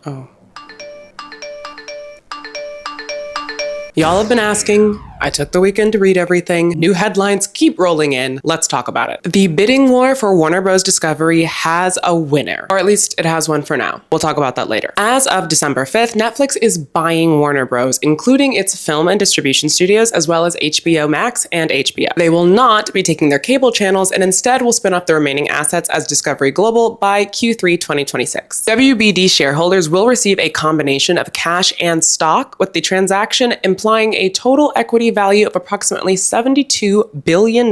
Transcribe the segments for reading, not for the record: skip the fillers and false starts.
Oh. Y'all have been asking. I took the weekend to read everything. New headlines keep rolling in. Let's talk about it. The bidding war for Warner Bros. Discovery has a winner, or at least it has one for now. We'll talk about that later. As of December 5th, Netflix is buying Warner Bros., including its film and distribution studios, as well as HBO Max and HBO. They will not be taking their cable channels and instead will spin off the remaining assets as Discovery Global by Q3 2026. WBD shareholders will receive a combination of cash and stock, with the transaction implying a total equity value of approximately $72 billion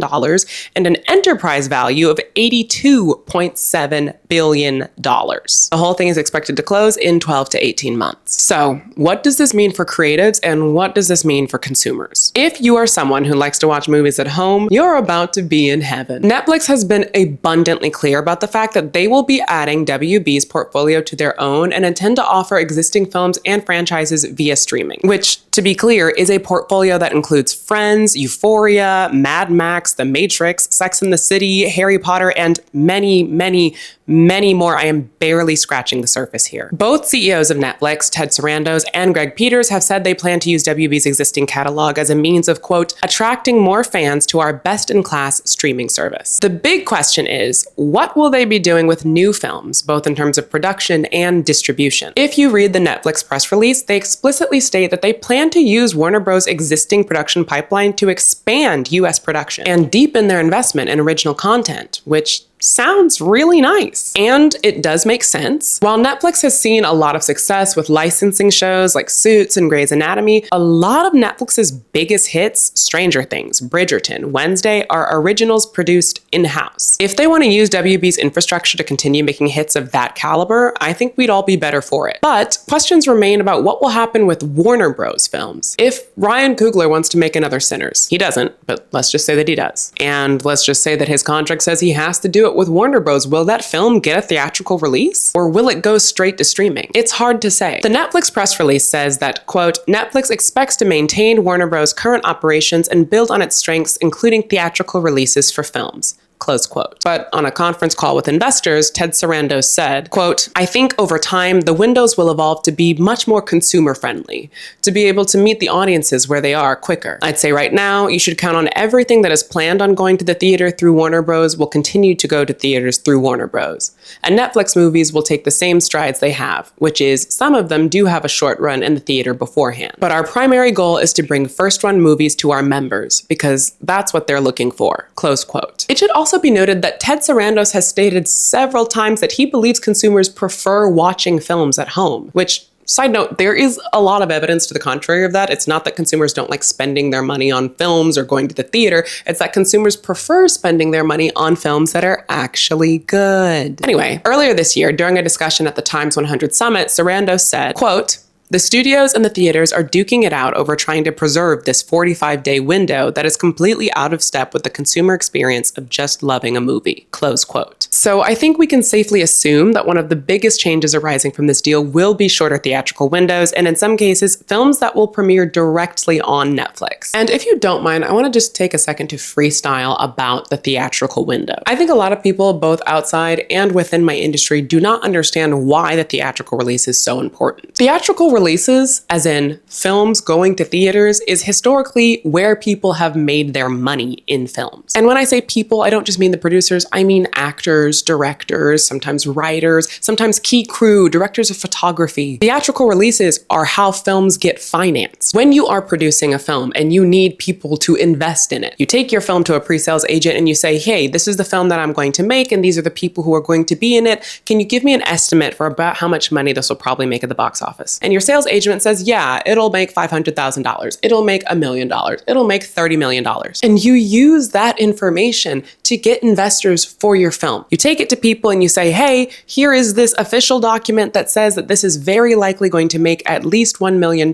and an enterprise value of $82.7 billion. The whole thing is expected to close in 12 to 18 months. So, what does this mean for creatives and what does this mean for consumers? If you are someone who likes to watch movies at home, you're about to be in heaven. Netflix has been abundantly clear about the fact that they will be adding WB's portfolio to their own and intend to offer existing films and franchises via streaming, which, to be clear, is a portfolio that includes Friends, Euphoria, Mad Max, The Matrix, Sex and the City, Harry Potter, and many, many, many more. I am barely scratching the surface here. Both CEOs of Netflix, Ted Sarandos and Greg Peters, have said they plan to use WB's existing catalog as a means of, quote, attracting more fans to our best-in-class streaming service. The big question is, what will they be doing with new films, both in terms of production and distribution? If you read the Netflix press release, they explicitly state that they plan to use Warner Bros.' existing production pipeline to expand US production and deepen their investment in original content, which sounds really nice. And it does make sense. While Netflix has seen a lot of success with licensing shows like Suits and Grey's Anatomy, a lot of Netflix's biggest hits, Stranger Things, Bridgerton, Wednesday, are originals produced in-house. If they want to use WB's infrastructure to continue making hits of that caliber, I think we'd all be better for it. But questions remain about what will happen with Warner Bros. Films. If Ryan Coogler wants to make another Sinners, he doesn't, but let's just say that he does. And let's just say that his contract says he has to do it with Warner Bros. Will that film get a theatrical release? Or will it go straight to streaming? It's hard to say. The Netflix press release says that, quote, Netflix expects to maintain Warner Bros. Current operations and build on its strengths, including theatrical releases for films. Close quote. But on a conference call with investors, Ted Sarandos said, quote, I think over time, the windows will evolve to be much more consumer friendly, to be able to meet the audiences where they are quicker. I'd say right now, you should count on everything that is planned on going to the theater through Warner Bros. Will continue to go to theaters through Warner Bros. And Netflix movies will take the same strides they have, which is some of them do have a short run in the theater beforehand. But our primary goal is to bring first run movies to our members because that's what they're looking for. Close quote. It should also be noted that Ted Sarandos has stated several times that he believes consumers prefer watching films at home, which, side note, there is a lot of evidence to the contrary of that. It's not that consumers don't like spending their money on films or going to the theater. It's that consumers prefer spending their money on films that are actually good. Anyway, earlier this year, during a discussion at the Times 100 Summit, Sarandos said, quote, the studios and the theaters are duking it out over trying to preserve this 45-day window that is completely out of step with the consumer experience of just loving a movie, close quote. So I think we can safely assume that one of the biggest changes arising from this deal will be shorter theatrical windows, and in some cases, films that will premiere directly on Netflix. And if you don't mind, I want to just take a second to freestyle about the theatrical window. I think a lot of people, both outside and within my industry, do not understand why the theatrical release is so important. Theatrical releases, as in films going to theaters, is historically where people have made their money in films. And when I say people, I don't just mean the producers, I mean actors, directors, sometimes writers, sometimes key crew, directors of photography. Theatrical releases are how films get financed. When you are producing a film and you need people to invest in it, you take your film to a pre-sales agent and you say, hey, this is the film that I'm going to make and these are the people who are going to be in it. Can you give me an estimate for about how much money this will probably make at the box office? And your sales agent says, yeah, it'll make $500,000. It'll make $1 million. It'll make $30 million. And you use that information to get investors for your film. You take it to people and you say, hey, here is this official document that says that this is very likely going to make at least $1 million.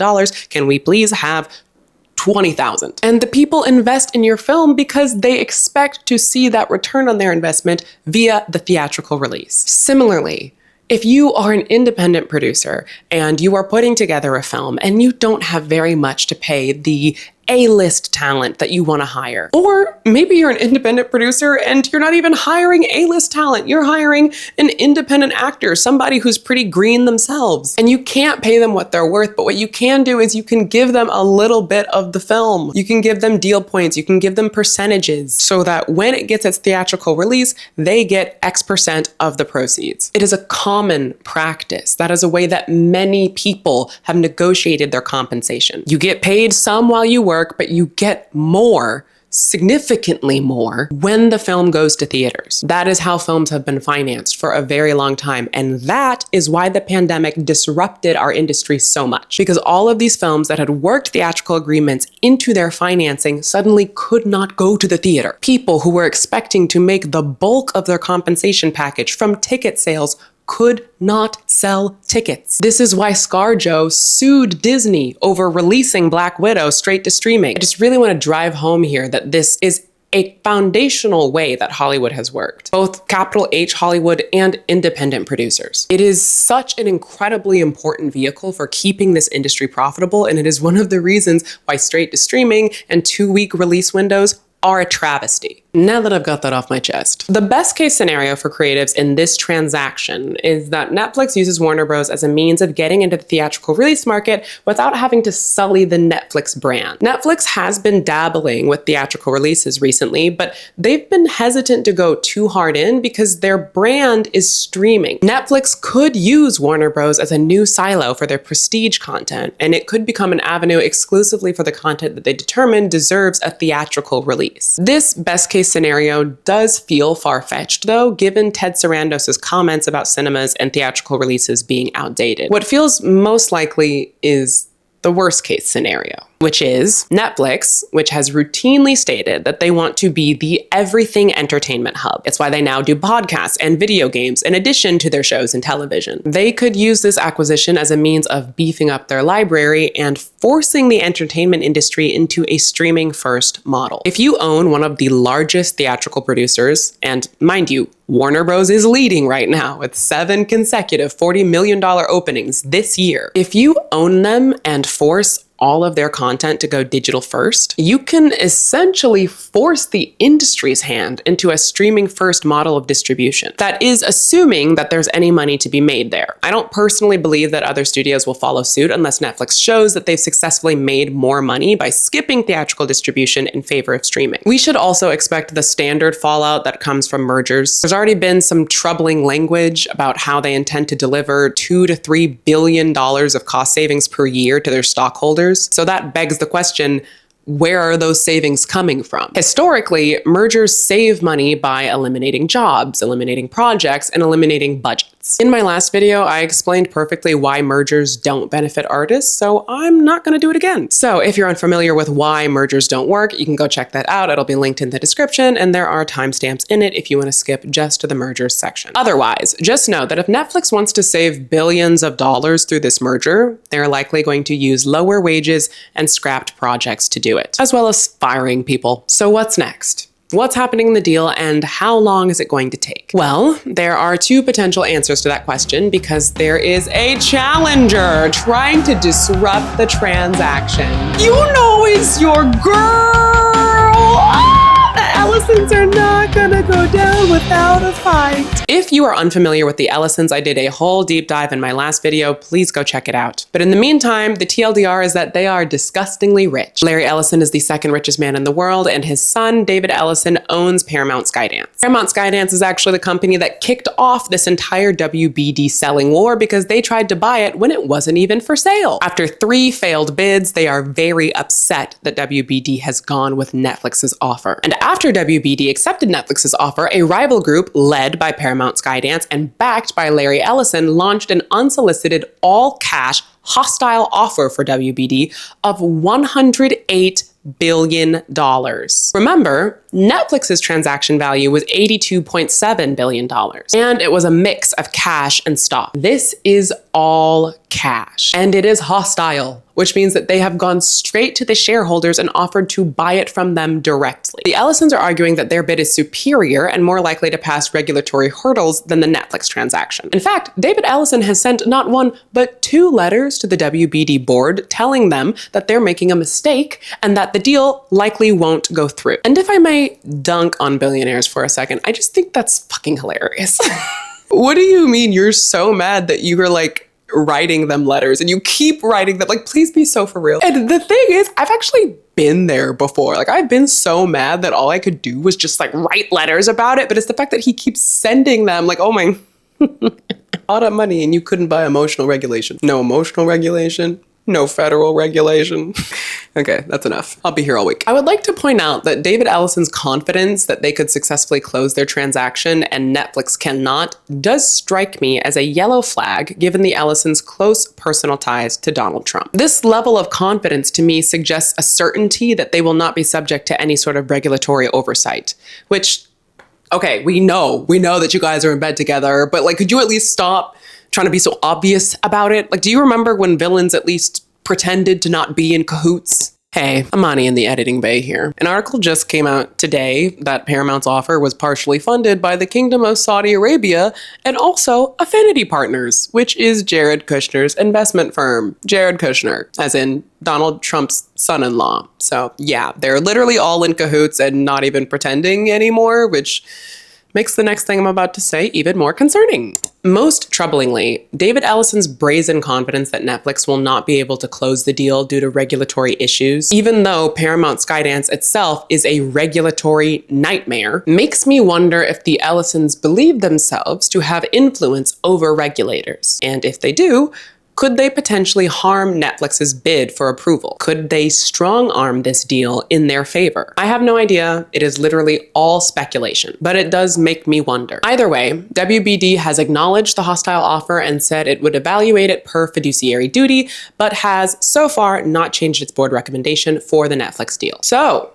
Can we please have 20,000? And the people invest in your film because they expect to see that return on their investment via the theatrical release. Similarly, if you are an independent producer and you are putting together a film and you don't have very much to pay the A-list talent that you want to hire. Or maybe you're an independent producer and you're not even hiring A-list talent. You're hiring an independent actor, somebody who's pretty green themselves. And you can't pay them what they're worth, but what you can do is you can give them a little bit of the film. You can give them deal points, you can give them percentages so that when it gets its theatrical release, they get X% of the proceeds. It is a common practice. That is a way that many people have negotiated their compensation. You get paid some while you work, but you get more, significantly more, when the film goes to theaters. That is how films have been financed for a very long time. And that is why the pandemic disrupted our industry so much. Because all of these films that had worked theatrical agreements into their financing suddenly could not go to the theater. People who were expecting to make the bulk of their compensation package from ticket sales could not sell tickets. This is why ScarJo sued Disney over releasing Black Widow straight to streaming. I just really want to drive home here that this is a foundational way that Hollywood has worked, both capital H Hollywood and independent producers. It is such an incredibly important vehicle for keeping this industry profitable, and it is one of the reasons why straight to streaming and 2-week release windows are a travesty. Now that I've got that off my chest, the best case scenario for creatives in this transaction is that Netflix uses Warner Bros. As a means of getting into the theatrical release market without having to sully the Netflix brand. Netflix has been dabbling with theatrical releases recently, but they've been hesitant to go too hard in because their brand is streaming. Netflix could use Warner Bros. As a new silo for their prestige content, and it could become an avenue exclusively for the content that they determine deserves a theatrical release. This best case scenario does feel far-fetched though, given Ted Sarandos's comments about cinemas and theatrical releases being outdated. What feels most likely is the worst case scenario, which is Netflix, which has routinely stated that they want to be the everything entertainment hub. It's why they now do podcasts and video games in addition to their shows and television. They could use this acquisition as a means of beefing up their library and forcing the entertainment industry into a streaming first model. If you own one of the largest theatrical producers, and mind you, Warner Bros. Is leading right now with 7 consecutive $40 million openings this year. If you own them and force all of their content to go digital first, you can essentially force the industry's hand into a streaming first model of distribution. That is assuming that there's any money to be made there. I don't personally believe that other studios will follow suit unless Netflix shows that they've successfully made more money by skipping theatrical distribution in favor of streaming. We should also expect the standard fallout that comes from mergers. There's already been some troubling language about how they intend to deliver $2 to $3 billion of cost savings per year to their stockholders. So that begs the question, where are those savings coming from? Historically, mergers save money by eliminating jobs, eliminating projects, and eliminating budgets. In my last video, I explained perfectly why mergers don't benefit artists, so I'm not going to do it again. So if you're unfamiliar with why mergers don't work, you can go check that out. It'll be linked in the description, and there are timestamps in it if you want to skip just to the mergers section. Otherwise, just know that if Netflix wants to save billions of dollars through this merger, they're likely going to use lower wages and scrapped projects to do it, as well as firing people. So what's next? What's happening in the deal and how long is it going to take? Well, there are 2 potential answers to that question because there is a challenger trying to disrupt the transaction. You know it's your girl! The Ellisons are not gonna go down without a fight. If you are unfamiliar with the Ellisons, I did a whole deep dive in my last video. Please go check it out. But in the meantime, the TLDR is that they are disgustingly rich. Larry Ellison is the 2nd richest man in the world, and his son, David Ellison, owns Paramount Skydance. Paramount Skydance is actually the company that kicked off this entire WBD selling war because they tried to buy it when it wasn't even for sale. After 3 failed bids, they are very upset that WBD has gone with Netflix's offer. And after WBD accepted Netflix's offer, a rival group led by Paramount Skydance and backed by Larry Ellison launched an unsolicited, all-cash, hostile offer for WBD of $108 billion. Remember, Netflix's transaction value was $82.7 billion, and it was a mix of cash and stock. This is all cash, and it is hostile, which means that they have gone straight to the shareholders and offered to buy it from them directly. The Ellisons are arguing that their bid is superior and more likely to pass regulatory hurdles than the Netflix transaction. In fact, David Ellison has sent not one, but 2 letters to the WBD board telling them that they're making a mistake and that the deal likely won't go through. And if I may dunk on billionaires for a second, I just think that's fucking hilarious. What do you mean you're so mad that you were like writing them letters and you keep writing them? Like, please be so for real. And the thing is, I've actually been there before. Like, I've been so mad that all I could do was just like write letters about it. But it's the fact that he keeps sending them, like, oh my, a lot of money and you couldn't buy emotional regulation. No emotional regulation. No federal regulation. Okay, that's enough. I'll be here all week. I would like to point out that David Ellison's confidence that they could successfully close their transaction and Netflix cannot does strike me as a yellow flag given the Ellisons' close personal ties to Donald Trump. This level of confidence to me suggests a certainty that they will not be subject to any sort of regulatory oversight, which, okay, we know that you guys are in bed together, but like, could you at least stop trying to be so obvious about it? Like, do you remember when villains at least pretended to not be in cahoots? Hey, Amani in the editing bay here. An article just came out today that Paramount's offer was partially funded by the Kingdom of Saudi Arabia and also Affinity Partners, which is Jared Kushner's investment firm. Jared Kushner, as in Donald Trump's son-in-law. So yeah, they're literally all in cahoots and not even pretending anymore, which makes the next thing I'm about to say even more concerning. Most troublingly, David Ellison's brazen confidence that Netflix will not be able to close the deal due to regulatory issues, even though Paramount Skydance itself is a regulatory nightmare, makes me wonder if the Ellisons believe themselves to have influence over regulators. And if they do, could they potentially harm Netflix's bid for approval? Could they strong-arm this deal in their favor? I have no idea. It is literally all speculation, but it does make me wonder. Either way, WBD has acknowledged the hostile offer and said it would evaluate it per fiduciary duty, but has so far not changed its board recommendation for the Netflix deal. So,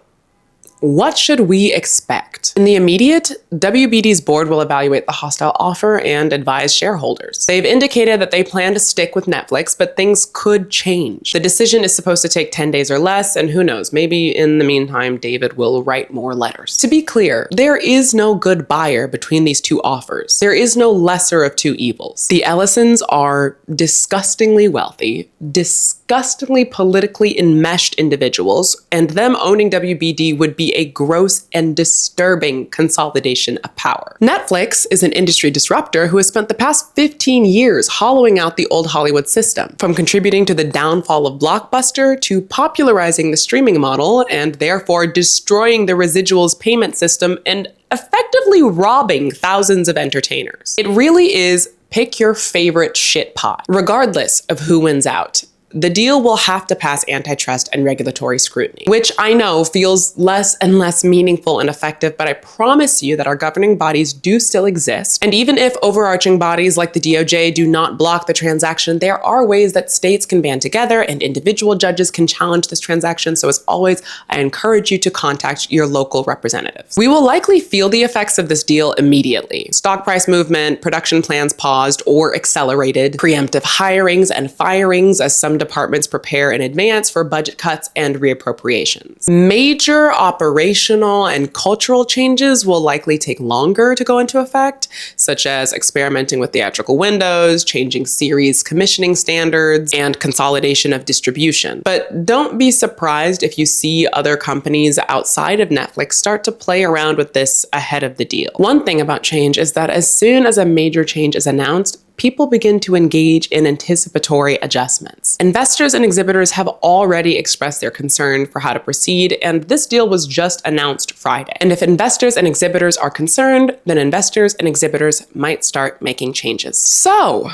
what should we expect? In the immediate, WBD's board will evaluate the hostile offer and advise shareholders. They've indicated that they plan to stick with Netflix, but things could change. The decision is supposed to take 10 days or less, and who knows, maybe in the meantime, David will write more letters. To be clear, there is no good buyer between these two offers. There is no lesser of two evils. The Ellisons are disgustingly wealthy, disgustingly politically enmeshed individuals, and them owning WBD would be a gross and disturbing consolidation of power. Netflix is an industry disruptor who has spent the past 15 years hollowing out the old Hollywood system, from contributing to the downfall of Blockbuster to popularizing the streaming model and therefore destroying the residuals payment system and effectively robbing thousands of entertainers. It really is pick your favorite shit pot, regardless of who wins out. The deal will have to pass antitrust and regulatory scrutiny, which I know feels less and less meaningful and effective, but I promise you that our governing bodies do still exist. And even if overarching bodies like the DOJ do not block the transaction, there are ways that states can band together and individual judges can challenge this transaction. So as always, I encourage you to contact your local representatives. We will likely feel the effects of this deal immediately. Stock price movement, production plans paused or accelerated, preemptive hirings and firings as some departments prepare in advance for budget cuts and reappropriations. Major operational and cultural changes will likely take longer to go into effect, such as experimenting with theatrical windows, changing series commissioning standards, and consolidation of distribution. But don't be surprised if you see other companies outside of Netflix start to play around with this ahead of the deal. One thing about change is that as soon as a major change is announced, people begin to engage in anticipatory adjustments. Investors and exhibitors have already expressed their concern for how to proceed, and this deal was just announced Friday. And if investors and exhibitors are concerned, then investors and exhibitors might start making changes. So,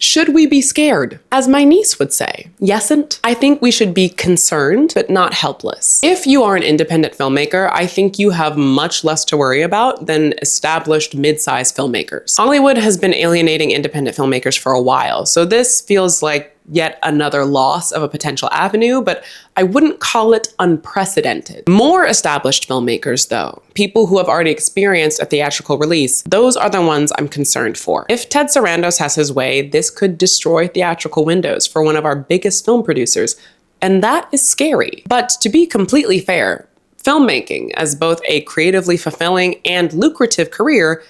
should we be scared? As my niece would say, yesn't? I think we should be concerned, but not helpless. If you are an independent filmmaker, I think you have much less to worry about than established mid-sized filmmakers. Hollywood has been alienating independent filmmakers for a while, so this feels like yet another loss of a potential avenue, but I wouldn't call it unprecedented. More established filmmakers, though, people who have already experienced a theatrical release, those are the ones I'm concerned for. If Ted Sarandos has his way, this could destroy theatrical windows for one of our biggest film producers, and that is scary. But to be completely fair, filmmaking, as both a creatively fulfilling and lucrative career,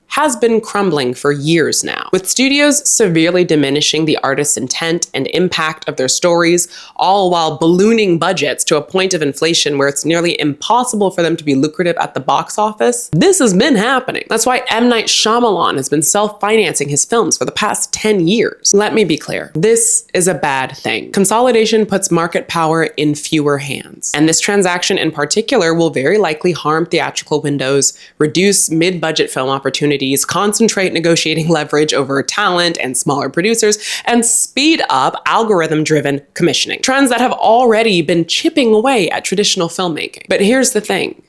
has been crumbling for years now, with studios severely diminishing the artist's intent and impact of their stories, all while ballooning budgets to a point of inflation where it's nearly impossible for them to be lucrative at the box office. This has been happening. That's why M. Night Shyamalan has been self-financing his films for the past 10 years. Let me be clear, this is a bad thing. Consolidation puts market power in fewer hands, and this transaction in particular will very likely harm theatrical windows, reduce mid-budget film opportunities, concentrate negotiating leverage over talent and smaller producers, and speed up algorithm-driven commissioning. Trends that have already been chipping away at traditional filmmaking. But here's the thing.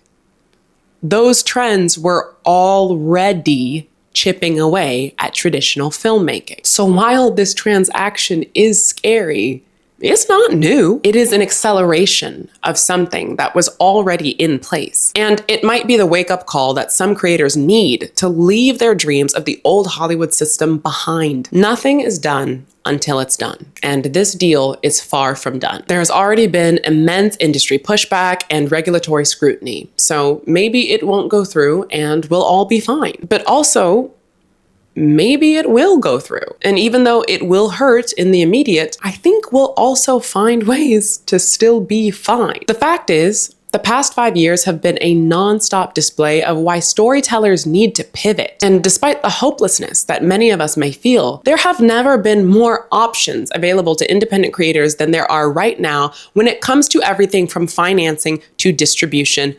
Those trends were already chipping away at traditional filmmaking. So while this transaction is scary, it's not new. It is an acceleration of something that was already in place. And it might be the wake-up call that some creators need to leave their dreams of the old Hollywood system behind. Nothing is done until it's done. And this deal is far from done. There has already been immense industry pushback and regulatory scrutiny. So maybe it won't go through and we'll all be fine. But also, maybe it will go through. And even though it will hurt in the immediate, I think we'll also find ways to still be fine. The fact is, the past 5 years have been a non-stop display of why storytellers need to pivot. And despite the hopelessness that many of us may feel, there have never been more options available to independent creators than there are right now when it comes to everything from financing to distribution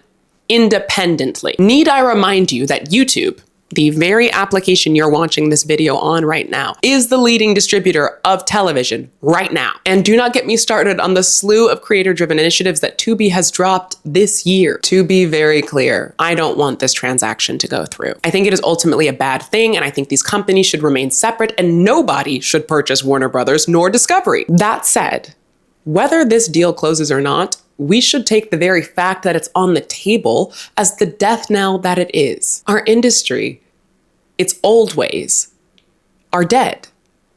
independently. Need I remind you that YouTube, the very application you're watching this video on right now, is the leading distributor of television right now. And do not get me started on the slew of creator-driven initiatives that Tubi has dropped this year. To be very clear, I don't want this transaction to go through. I think it is ultimately a bad thing, and I think these companies should remain separate, and nobody should purchase Warner Brothers nor Discovery. That said, whether this deal closes or not, we should take the very fact that it's on the table as the death knell that it is. Our industry, its old ways, are dead.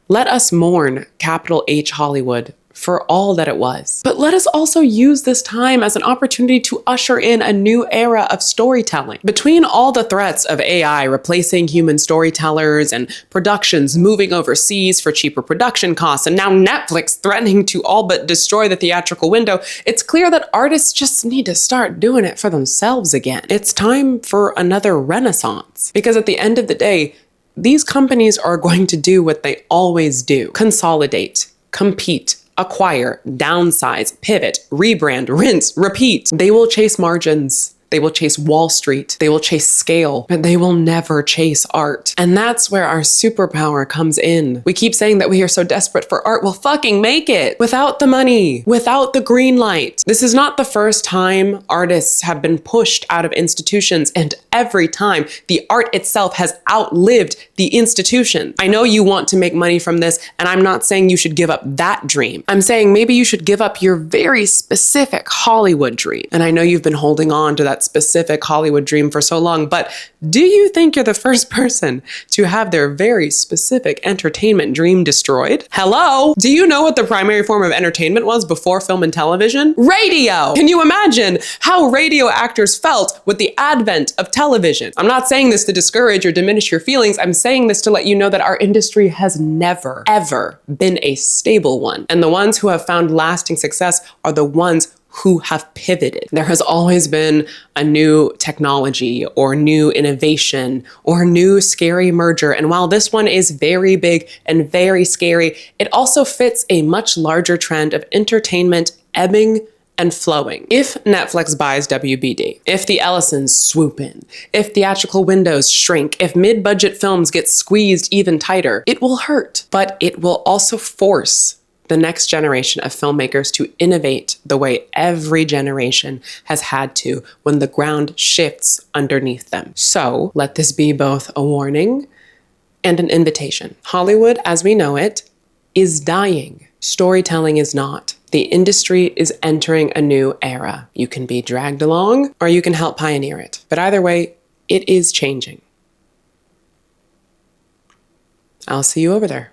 Let us mourn capital H Hollywood for all that it was. But let us also use this time as an opportunity to usher in a new era of storytelling. Between all the threats of AI replacing human storytellers and productions moving overseas for cheaper production costs, and now Netflix threatening to all but destroy the theatrical window, it's clear that artists just need to start doing it for themselves again. It's time for another renaissance. Because at the end of the day, these companies are going to do what they always do: consolidate, compete, acquire, downsize, pivot, rebrand, rinse, repeat. They will chase margins. They will chase Wall Street. They will chase scale, but they will never chase art. And that's where our superpower comes in. We keep saying that we are so desperate for art. Well, fucking make it without the money, without the green light. This is not the first time artists have been pushed out of institutions, and every time the art itself has outlived the institution. I know you want to make money from this, and I'm not saying you should give up that dream. I'm saying maybe you should give up your very specific Hollywood dream. And I know you've been holding on to that specific Hollywood dream for so long, but do you think you're the first person to have their very specific entertainment dream destroyed? Hello? Do you know what the primary form of entertainment was before film and television? Radio! Can you imagine how radio actors felt with the advent of television? I'm not saying this to discourage or diminish your feelings. I'm saying this to let you know that our industry has never, ever been a stable one. And the ones who have found lasting success are the ones who have pivoted. There has always been a new technology or new innovation or new scary merger. And while this one is very big and very scary, it also fits a much larger trend of entertainment ebbing and flowing. If Netflix buys WBD, if the Ellisons swoop in, if theatrical windows shrink, if mid-budget films get squeezed even tighter, it will hurt, but it will also force the next generation of filmmakers to innovate the way every generation has had to when the ground shifts underneath them. So let this be both a warning and an invitation. Hollywood, as we know it, is dying. Storytelling is not. The industry is entering a new era. You can be dragged along, or you can help pioneer it. But either way, it is changing. I'll see you over there.